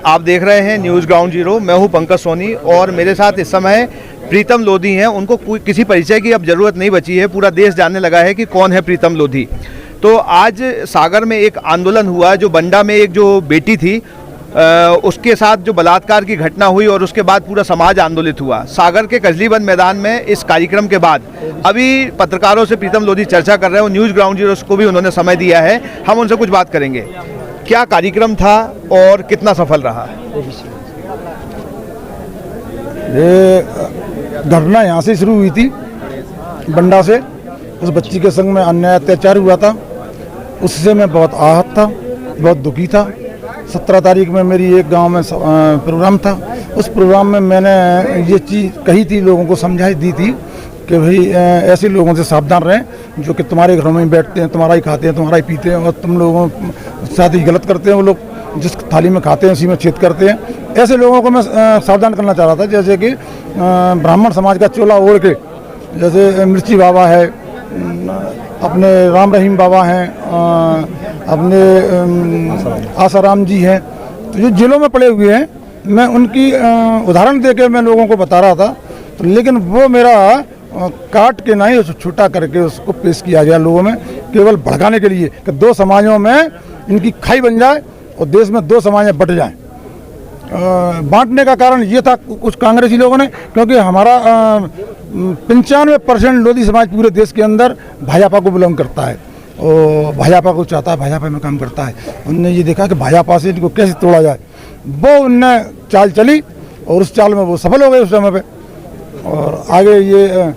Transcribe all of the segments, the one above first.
आप देख रहे हैं न्यूज़ ग्राउंड जीरो। मैं हूं पंकज सोनी और मेरे साथ इस समय प्रीतम लोधी हैं। उनको किसी परिचय की अब ज़रूरत नहीं बची है, पूरा देश जानने लगा है कि कौन है प्रीतम लोधी। तो आज सागर में एक आंदोलन हुआ, जो बंडा में एक जो बेटी थी उसके साथ जो बलात्कार की घटना हुई और उसके बाद पूरा समाज आंदोलित हुआ। सागर के कजलीबंद मैदान में इस कार्यक्रम के बाद अभी पत्रकारों से प्रीतम लोधी चर्चा कर रहे हैं। न्यूज़ ग्राउंड जीरो को भी उन्होंने समय दिया है, हम उनसे कुछ बात करेंगे। क्या कार्यक्रम था और कितना सफल रहा? ये घटना यहाँ से शुरू हुई थी, बंडा से। उस बच्ची के संग में अन्याय अत्याचार हुआ था, उससे मैं बहुत आहत था, बहुत दुखी था। 17 तारीख में मेरी एक गांव में प्रोग्राम था। उस प्रोग्राम में मैंने ये चीज़ कही थी, लोगों को समझाई दी थी कि भाई ऐसे लोगों से सावधान रहें जो कि तुम्हारे घरों में बैठते हैं, तुम्हारा ही खाते हैं, तुम्हारा ही पीते हैं और तुम लोगों के साथ ही गलत करते हैं। वो लोग जिस थाली में खाते हैं उसी में छेद करते हैं। ऐसे लोगों को मैं सावधान करना चाह रहा था। जैसे कि ब्राह्मण समाज का चोला ओढ़ के, जैसे मिर्ची बाबा है, अपने राम रहीम बाबा हैं, अपने आसाराम जी हैं, तो जो जेलों में पड़े हुए हैं, मैं उनकी उदाहरण दे के मैं लोगों को बता रहा था। तो लेकिन वो मेरा काट के नहीं, उसको छूटा करके उसको पेश किया गया लोगों में, केवल भड़काने के लिए कि दो समाजों में इनकी खाई बन जाए और देश में दो समाजें बट जाएं। बांटने का कारण ये था कुछ कांग्रेसी लोगों ने, क्योंकि हमारा 95% लोधी समाज पूरे देश के अंदर भाजपा को बिलोंग करता है और भाजपा को चाहता है, भाजपा में काम करता है। उनने ये देखा कि भाजपा से इनको कैसे तोड़ा जाए, वो उनने चाल चली और उस चाल में वो सफल हो गए उस समय पे। और आगे ये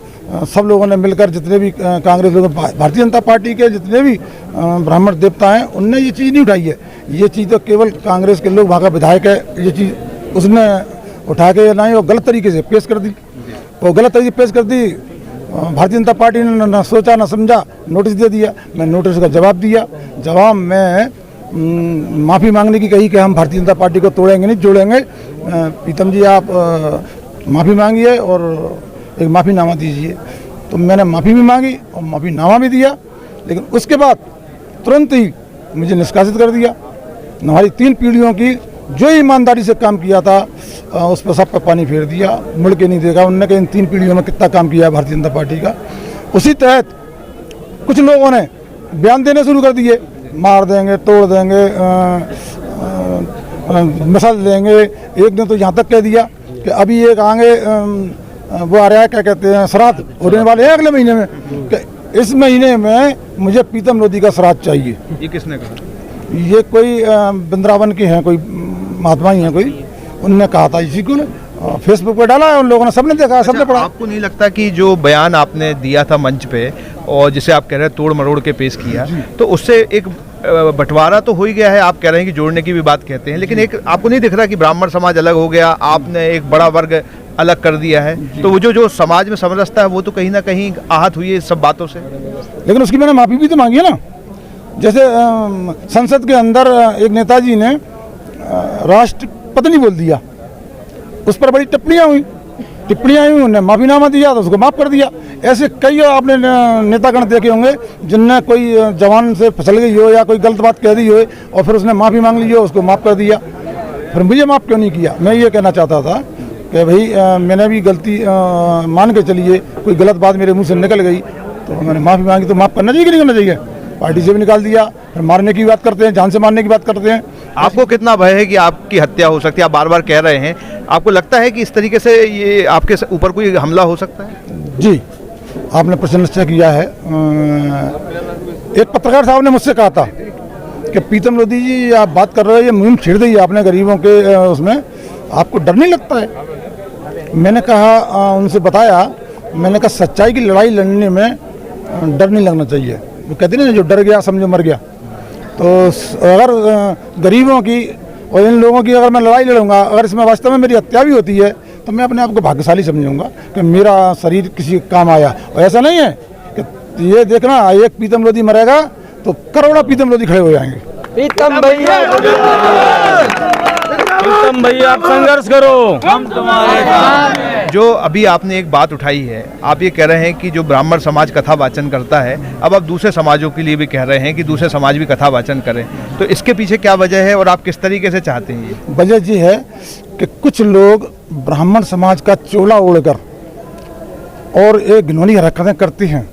सब लोगों ने मिलकर, जितने भी कांग्रेस लोग, भारतीय जनता पार्टी के जितने भी ब्राह्मण देवता हैं, उनने ये चीज़ नहीं उठाई है। ये चीज़ तो केवल कांग्रेस के लोग, वहाँ का विधायक है, ये चीज़ उसने उठा के नहीं और गलत तरीके से पेश कर दी। वो गलत तरीके से पेश कर दी। भारतीय जनता पार्टी ने न सोचा न समझा, नोटिस दे दिया। मैं नोटिस का जवाब दिया। जवाब में माफ़ी मांगने की कही कि हम भारतीय जनता पार्टी को तोड़ेंगे नहीं, जोड़ेंगे। प्रीतम जी, आप माफ़ी मांगिए और एक माफ़ीनामा दीजिए। तो मैंने माफ़ी भी मांगी और माफ़ीनामा भी दिया, लेकिन उसके बाद तुरंत ही मुझे निष्कासित कर दिया। हमारी 3 पीढ़ियों की जो ईमानदारी से काम किया था उस पर सब पर पानी फेर दिया, मुड़ के नहीं देखा। उनने कहा इन 3 पीढ़ियों में कितना काम किया है भारतीय जनता पार्टी का। उसी तहत कुछ लोगों ने बयान देने शुरू कर दिए, मार देंगे, तोड़ देंगे, मसल देंगे। एक ने तो यहाँ तक कह दिया कि अभी एक आगे वो आ रहा है, क्या कहते हैं, श्राद्ध होने वाले हैं अगले महीने में, कि इस महीने में मुझे प्रीतम लोधी का श्राद्ध चाहिए। ये किसने कहा? ये कोई वृंदावन के हैं, कोई महात्मा ही हैं कोई, उनने कहा था। इसी को फेसबुक पे डाला है उन लोगों ने, सबने देखा, सबने पढ़ा। आपको नहीं लगता कि जो बयान आपने दिया था मंच पे और जिसे आप कह रहे हैं तोड़ मरोड़ के पेश किया, तो उससे एक बंटवारा तो हो ही गया है? आप कह रहे हैं कि जोड़ने की भी बात कहते हैं, लेकिन एक आपको नहीं दिख रहा कि ब्राह्मण समाज अलग हो गया, आपने एक बड़ा वर्ग अलग कर दिया है? तो वो जो समाज में समरसता है वो तो कहीं ना कहीं आहत हुई है इस सब बातों से। लेकिन उसकी मैंने माफ़ी भी तो मांगी है ना। जैसे संसद के अंदर एक नेताजी ने राष्ट्रपति बोल दिया, उस पर बड़ी टिप्पणियाँ हुई, उन्होंने माफ़ीनामा दिया तो उसको माफ़ कर दिया। ऐसे कई आपने नेतागण देखे होंगे जिनने कोई जवान से फिसल गई हो या कोई गलत बात कह दी हो और फिर उसने माफ़ी मांग ली हो, उसको माफ़ कर दिया। फिर मुझे माफ़ क्यों नहीं किया? मैं ये कहना चाहता था कि भाई मैंने भी गलती मान के चलिए, कोई गलत बात मेरे मुंह से निकल गई तो मैंने माफ़ी मांगी, तो माफ़ करना चाहिए कि नहीं करना चाहिए? पार्टी से भी निकाल दिया, फिर मारने की बात करते हैं, जान से मारने की बात करते हैं। आपको कितना भय है कि आपकी हत्या हो सकती है? आप बार बार कह रहे हैं, आपको लगता है कि इस तरीके से ये आपके ऊपर कोई हमला हो सकता है? जी, आपने प्रश्न निश्चय किया है। एक पत्रकार साहब ने मुझसे कहा था कि प्रीतम लोधी जी, आप बात कर रहे हो, ये मुहिम छेड़ दी आपने गरीबों के उसमें, आपको डर नहीं लगता है? मैंने कहा, उनसे बताया, मैंने कहा सच्चाई की लड़ाई लड़ने में डर नहीं लगना चाहिए। वो कहते नहीं, जो डर गया समझो मर गया। तो अगर गरीबों की और इन लोगों की अगर मैं लड़ाई लड़ूंगा, अगर इसमें वास्तव में मेरी हत्या भी होती है, तो मैं अपने आप को भाग्यशाली समझूंगा कि मेरा शरीर किसी काम आया। और ऐसा नहीं है कि ये देखना, एक प्रीतम लोधी मरेगा तो करोड़ों प्रीतम लोधी खड़े हो जाएंगे। प्रीतम भैया प्रीतम भैया आप संघर्ष करो, हम तुम्हारे साथ हैं। जो अभी आपने एक बात उठाई है, आप ये कह रहे हैं कि जो ब्राह्मण समाज कथा वाचन करता है, अब आप दूसरे समाजों के लिए भी कह रहे हैं कि दूसरे समाज भी कथा वाचन करें, तो इसके पीछे क्या वजह है और आप किस तरीके से चाहते हैं? ये वजह ये है कि कुछ लोग ब्राह्मण समाज का चोला ओढ़कर और एक घिनौनी हरकतें करती हैं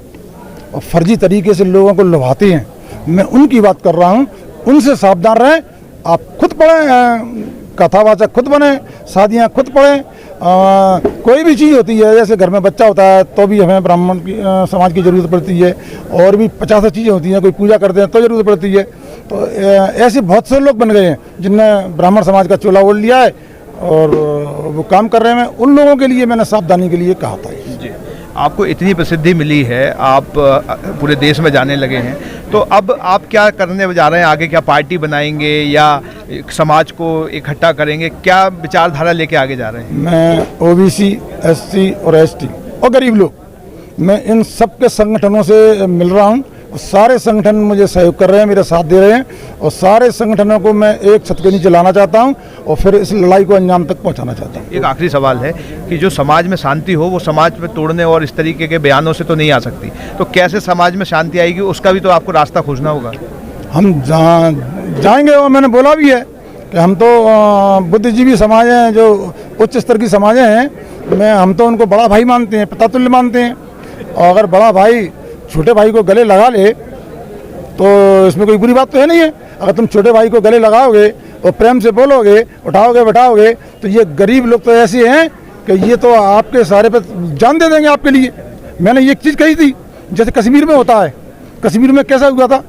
और फर्जी तरीके से लोगों को लुभाती हैं। मैं उनकी बात कर रहा हूँ, उनसे सावधान रहें। आप खुद पढ़ें, कथावाचक खुद बने, शादियाँ खुद पढ़ें। कोई भी चीज़ होती है, जैसे घर में बच्चा होता है तो भी हमें ब्राह्मण की समाज की ज़रूरत पड़ती है, और भी 50 चीज़ें होती हैं, कोई पूजा करते हैं तो ज़रूरत पड़ती है। तो ऐसे बहुत से लोग बन गए हैं जिनने ब्राह्मण समाज का चोला ओढ़ लिया है और वो काम कर रहे हैं। उन लोगों के लिए मैंने सावधानी के लिए कहा था। जी, आपको इतनी प्रसिद्धि मिली है, आप पूरे देश में जाने लगे हैं, तो अब आप क्या करने जा रहे हैं आगे? क्या पार्टी बनाएंगे या समाज को इकट्ठा करेंगे? क्या विचारधारा लेके आगे जा रहे हैं? मैं ओबीसी, एससी और एसटी और गरीब लोग, मैं इन सब के संगठनों से मिल रहा हूँ। सारे संगठन मुझे सहयोग कर रहे हैं, मेरे साथ दे रहे हैं, और सारे संगठनों को मैं एक छत के नीचे लाना चाहता हूं और फिर इस लड़ाई को अंजाम तक पहुंचाना चाहता हूं। एक आखिरी सवाल है कि जो समाज में शांति हो वो समाज में तोड़ने और इस तरीके के बयानों से तो नहीं आ सकती, तो कैसे समाज में शांति आएगी? उसका भी तो आपको रास्ता खोजना होगा। हम जाएंगे, और मैंने बोला भी है कि हम तो बुद्धिजीवी समाज हैं, जो उच्च स्तर की समाजें हैं, हम तो उनको बड़ा भाई मानते हैं, पितातुल्य मानते हैं। और अगर बड़ा भाई छोटे भाई को गले लगा ले तो इसमें कोई बुरी बात तो है नहीं है। अगर तुम छोटे भाई को गले लगाओगे और प्रेम से बोलोगे, उठाओगे बैठाओगे, तो ये गरीब लोग तो ऐसे हैं कि ये तो आपके सारे पे जान दे देंगे आपके लिए। मैंने ये चीज़ कही थी, जैसे कश्मीर में होता है। कश्मीर में कैसा हुआ था,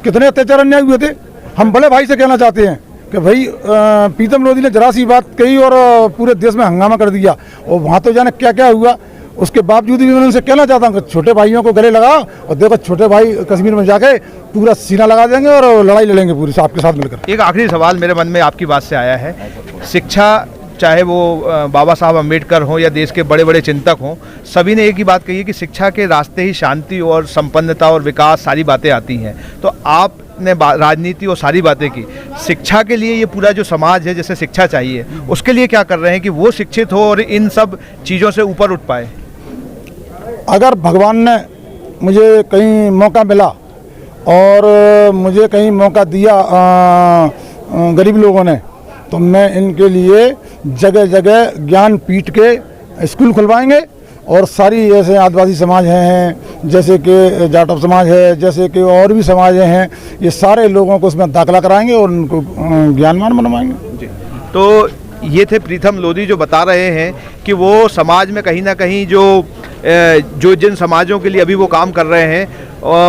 कितने अत्याचार अन्याय हुए थे। हम बड़े भाई से कहना चाहते हैं कि भाई प्रीतम लोधी ने जरा सी बात कही और पूरे देश में हंगामा कर दिया, और वहाँ तो जाने क्या क्या हुआ। उसके बावजूद भी मैं उनसे कहना चाहता हूँ कि छोटे भाइयों को गले लगाओ, और देखो छोटे भाई कश्मीर में जाके पूरा सीना लगा देंगे और लड़ाई लड़ेंगे पूरी आपके साथ मिलकर। एक आखिरी सवाल मेरे मन में आपकी बात से आया है, शिक्षा, चाहे वो बाबा साहब अम्बेडकर हों या देश के बड़े बड़े चिंतक हों, सभी ने एक ही बात कही है कि शिक्षा के रास्ते ही शांति और संपन्नता और विकास सारी बातें आती हैं। तो आपने राजनीति और सारी बातें की, शिक्षा के लिए ये पूरा जो समाज है जैसे शिक्षा चाहिए, उसके लिए क्या कर रहे हैं कि वो शिक्षित हो और इन सब चीज़ों से ऊपर उठ पाए? अगर भगवान ने मुझे कहीं मौका मिला और मुझे कहीं मौका दिया गरीब लोगों ने, तो मैं इनके लिए जगह जगह ज्ञान पीठ के स्कूल खुलवाएंगे। और सारी ऐसे आदिवासी समाज हैं, जैसे कि जाटव समाज है, जैसे कि और भी समाज हैं, ये सारे लोगों को उसमें दाखिला कराएंगे और उनको ज्ञानवान बनवाएंगे। जी, तो ये थे प्रीतम लोधी जो बता रहे हैं कि वो समाज में कहीं ना कहीं जो जिन समाजों के लिए अभी वो काम कर रहे हैं,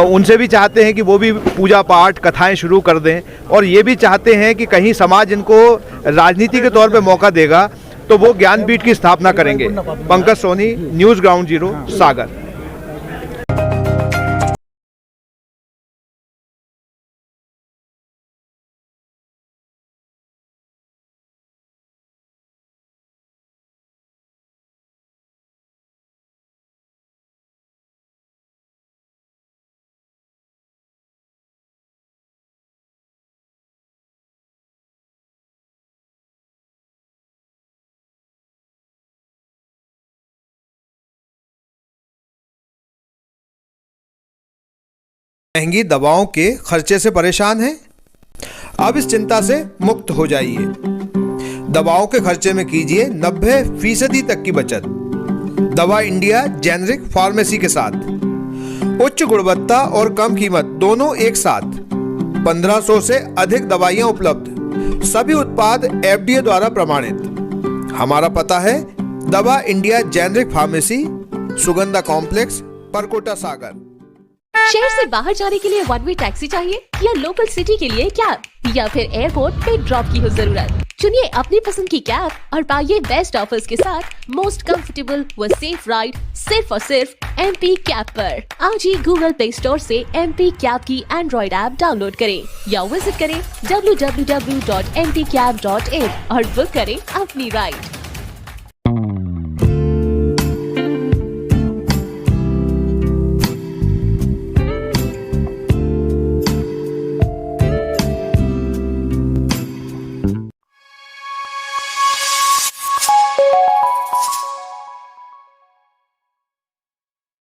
उनसे भी चाहते हैं कि वो भी पूजा पाठ कथाएं शुरू कर दें, और ये भी चाहते हैं कि कहीं समाज इनको राजनीति के तौर पे मौका देगा तो वो ज्ञानपीठ की स्थापना करेंगे। Pankaj Soni, news ground zero, Sagar. महंगी दवाओं के खर्चे से परेशान हैं? अब इस चिंता से मुक्त हो जाइए। दवाओं के खर्चे में कीजिए 90% तक की बचत दवा इंडिया जेनेरिक फार्मेसी के साथ। उच्च गुणवत्ता और कम कीमत दोनों एक साथ। 1500 से अधिक दवाइयां उपलब्ध, सभी उत्पाद FDA द्वारा प्रमाणित। हमारा पता है Dava India generic pharmacy, Sugandha complex, Parkota, Sagar. शहर से बाहर जाने के लिए वन वे टैक्सी चाहिए, या लोकल सिटी के लिए कैब, या फिर एयरपोर्ट पे ड्रॉप की हो जरूरत? चुनिए अपनी पसंद की कैब और पाइए बेस्ट ऑफर्स के साथ मोस्ट कंफर्टेबल व सेफ राइड सिर्फ और सिर्फ MP कैब पर। आज ही गूगल प्ले स्टोर से MP कैब की एंड्रॉइड ऐप डाउनलोड करें या विजिट करें www.mpcab.in और बुक करें अपनी राइड।